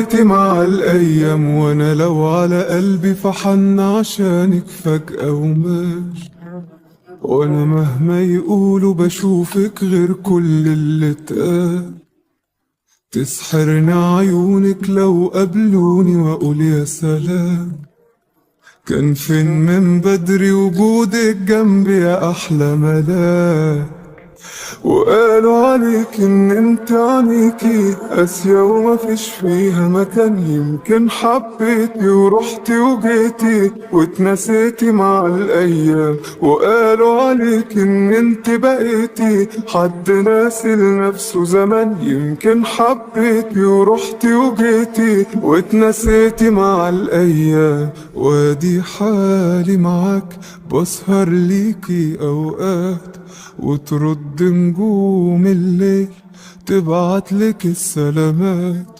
نسيتي مع الأيام، وأنا لو على قلبي فحن عشانك فجأة وماشي. وأنا مهما يقولوا بشوفك غير كل اللي اتقال. تسحرني عيونك لو قابلوني وأقول يا سلام. كان فين من بدري وجودك جنبي يا أحلى ملاك. وقالوا عليك ان انت عليكي قاسية ومفيش فيها مكان. يمكن حبيتي ورحتي وجيتي واتنسيتي مع الايام. وقالوا عليك ان انت بقيتي حد ناسي لنفسه زمان. يمكن حبيتي ورحتي وجيتي واتنسيتي مع الايام. وادي حالي معاك بسهر ليكي اوقات، وترد نجوم الليل تبعتلك السلامات.